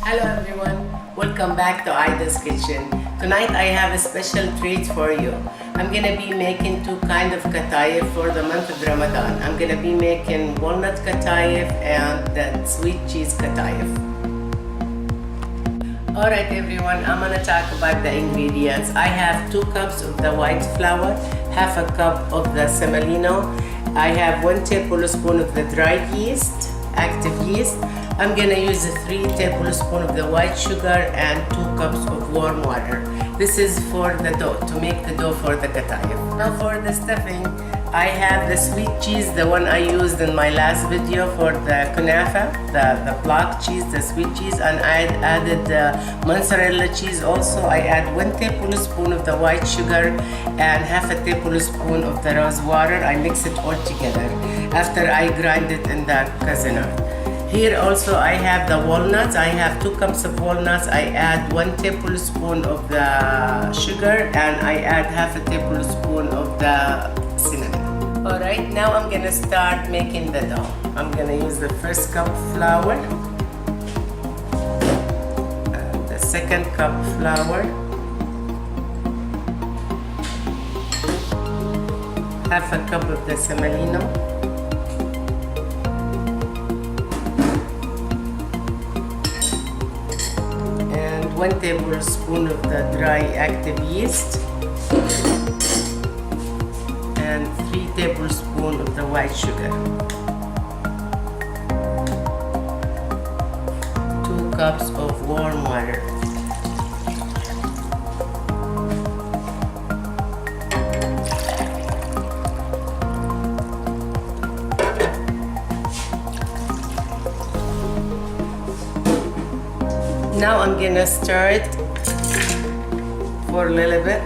Hello everyone, welcome back to Aida's kitchen. Tonight I have a special treat for you. I'm gonna be making two kind of Qatayef for the month of Ramadan. I'm gonna be making walnut Qatayef and the sweet cheese Qatayef. Alright everyone, I'm gonna talk about the ingredients. I have 2 cups of the white flour, half a cup of the semolina. I have 1 tablespoon of the dry yeast, active yeast. I'm gonna use 3 tablespoons of the white sugar and 2 cups of warm water. This is for the dough, to make the dough for the Qatayef. Now for the stuffing, I have the sweet cheese, the one I used in my last video for the Kunafi, the block cheese, the sweet cheese, and I added the Mozzarella cheese also. I add 1 tablespoon of the white sugar and half a tablespoon of the rose water. I mix it all together after I grind it in the casino. Here also I have the walnuts. I have 2 cups of walnuts. I add 1 tablespoon of the sugar and I add half a tablespoon of the cinnamon. Alright, now I'm gonna start making the dough. I'm gonna use the first cup flour, and the second cup flour, half a cup of the semolina, and 1 tablespoon of the dry active yeast, and 3 tablespoons of the white sugar, 2 cups of warm water. Now I'm gonna stir it for a little bit.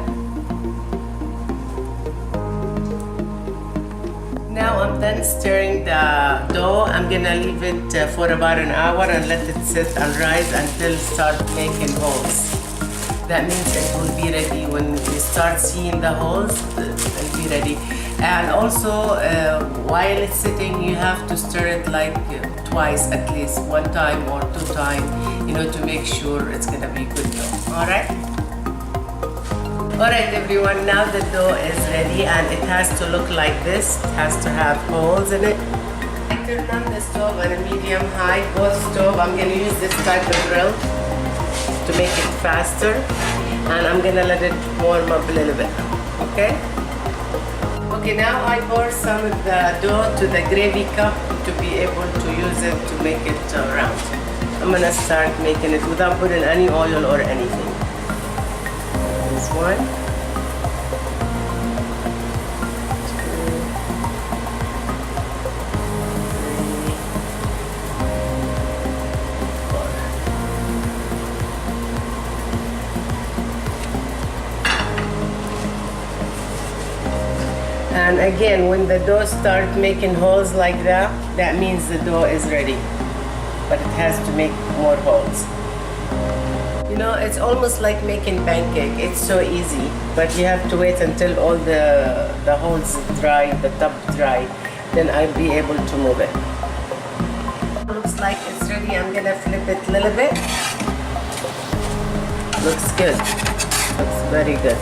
Now I'm done stirring the dough. I'm gonna leave it for about an hour and let it sit and rise until it start making holes. That means it will be ready. When you start seeing the holes, it will be ready. And also, while it's sitting, you have to stir it like twice at least, 1 time or 2 times, to make sure it's gonna be good dough. Alright? Alright everyone, now the dough is ready and it has to look like this. It has to have holes in it. I turn on the stove on a medium high, both stove. I'm gonna use this type of grill to make it faster, and I'm gonna let it warm up a little bit. Okay? Okay, now I pour some of the dough to the gravy cup to be able to use it to make it round. I'm gonna start making it without putting any oil or anything. This 1, 2, 3, 4. And again, when the dough starts making holes like that, that means the dough is ready. But it has to make more holes. It's almost like making pancake. It's so easy, but you have to wait until all the holes dry, the top dry, then I'll be able to move it. Looks like it's ready. I'm gonna flip it a little bit. Looks good. Looks very good.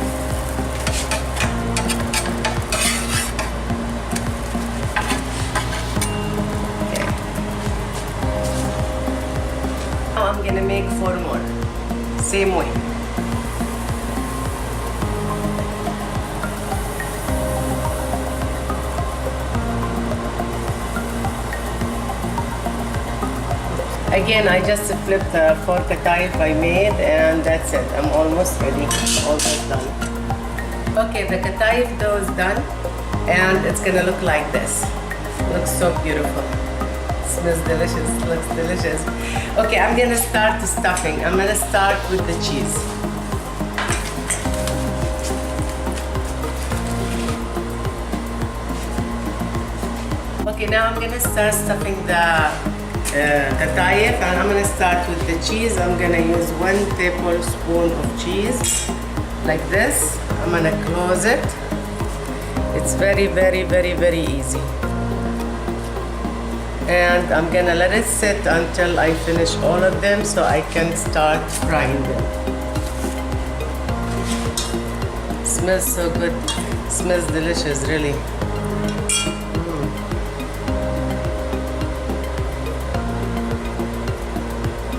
Okay. Now I'm gonna make 4 more. Same way. Again, I just flipped the 4 Kataif I made, and that's it. I'm almost ready. Almost done. Okay, the Kataif dough is done, and it's gonna look like this. Looks so beautiful. Smells delicious, looks delicious. Okay, I'm gonna start the stuffing. I'm gonna start with the cheese. Okay, now I'm gonna start stuffing the Qatayef, and I'm gonna start with the cheese. I'm gonna use 1 tablespoon of cheese, like this. I'm gonna close it. It's very, very, very, very easy. And I'm gonna let it sit until I finish all of them so I can start frying them. Smells so good. Smells delicious, really.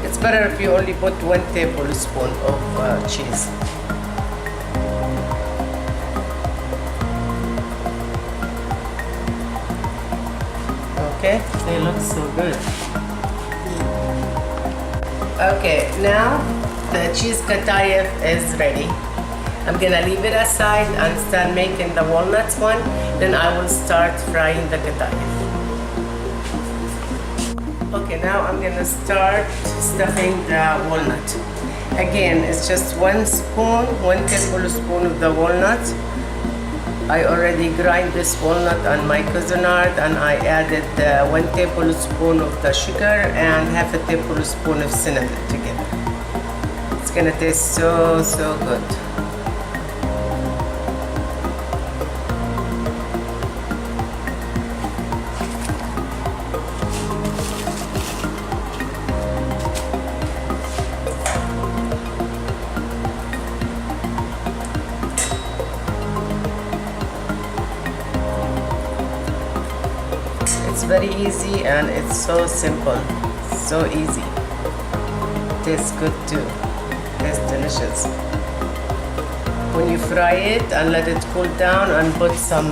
It's better if you only put 1 tablespoon of cheese. Okay, they look so good. Okay, now the cheese Qatayef is ready. I'm gonna leave it aside and start making the walnuts one. Then I will start frying the Qatayef. Okay, now I'm gonna start stuffing the walnut. Again, it's just 1 tablespoon of the walnut. I already grind this walnut on my Cuisinart, and I added 1 tablespoon of the sugar and half a tablespoon of cinnamon together. It's gonna taste so good. It's very easy and it's so simple, so easy. Tastes good too. Tastes delicious. When you fry it and let it cool down and put some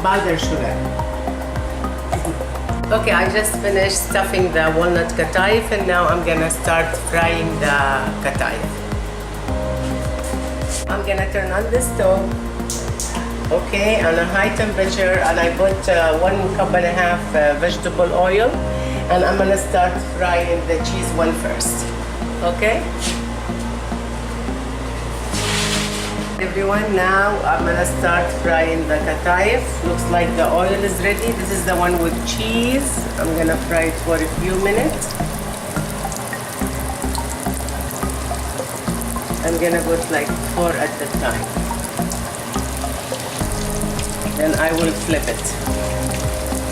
powdered sugar. Okay, I just finished stuffing the walnut Qatayef, and now I'm gonna start frying the Qatayef. I'm gonna turn on the stove. Okay, on a high temperature, and I put 1.5 cups vegetable oil, and I'm gonna start frying the cheese one first. Okay? Everyone, now I'm gonna start frying the Qatayef. Looks like the oil is ready. This is the one with cheese. I'm gonna fry it for a few minutes. I'm gonna put like 4 at a time. Then I will flip it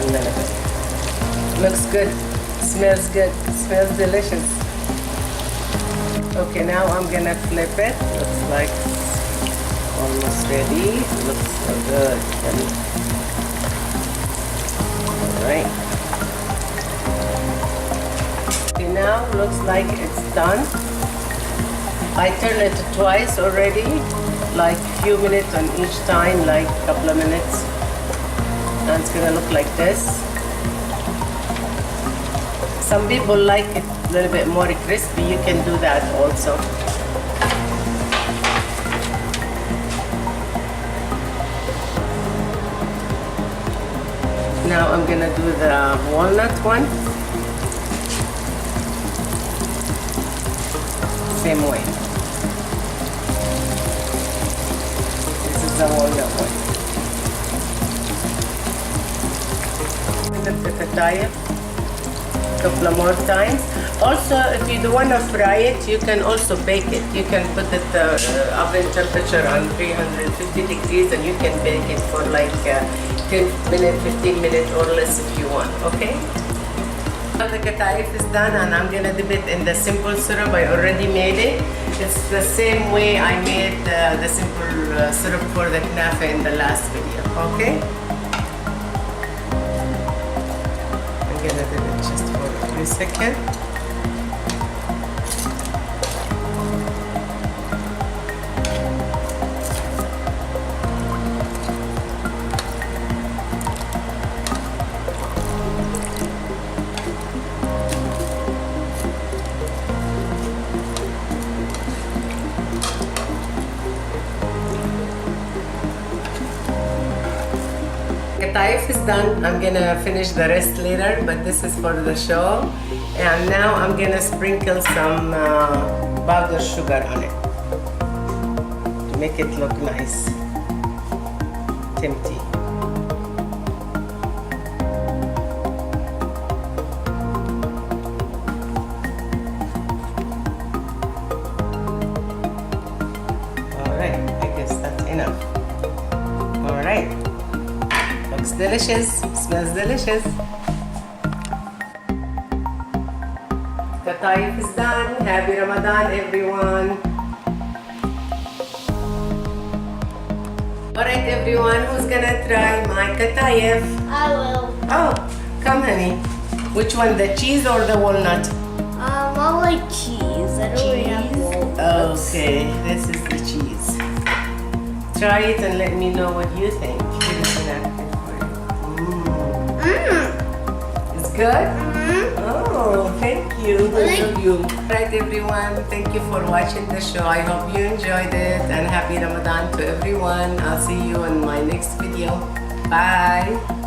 a little bit. Looks good, smells good, smells delicious. Okay, now I'm gonna flip it. Looks like almost ready. Looks so good. Alright. Okay, now looks like it's done. I turned it twice already, like few minutes on each time, like a couple of minutes. And it's gonna look like this. Some people like it a little bit more crispy. You can do that also. Now I'm gonna do the walnut one. Same way. The walnut one. The Qatayef a couple of more times. Also, if you don't want to fry it, you can also bake it. You can put it oven temperature on 350 degrees, and you can bake it for like 10 minutes, 15 minutes or less if you want. Okay. The Qatayef is done, and I'm gonna dip it in the simple syrup. I already made it. It's the same way I made the simple syrup for the Kunafi in the last video. Okay? I'm gonna dip it just for a few seconds. Kataif is done. I'm gonna finish the rest later, but this is for the show. And now I'm gonna sprinkle some powdered sugar on it to make it look nice, tempting. Alright, I guess that's enough. Alright. Looks delicious. Smells delicious. Qatayef is done. Happy Ramadan, everyone. Alright, everyone, who's gonna try my Qatayef? I will. Oh, come, honey. Which one, the cheese or the walnut? I like cheese. I don't really have walnuts. Okay, this is the cheese. Try it and let me know what you think. Here's a napkin for you. It's good? Oh, thank you. I love you. Right, everyone. Thank you for watching the show. I hope you enjoyed it, and happy Ramadan to everyone. I'll see you in my next video. Bye.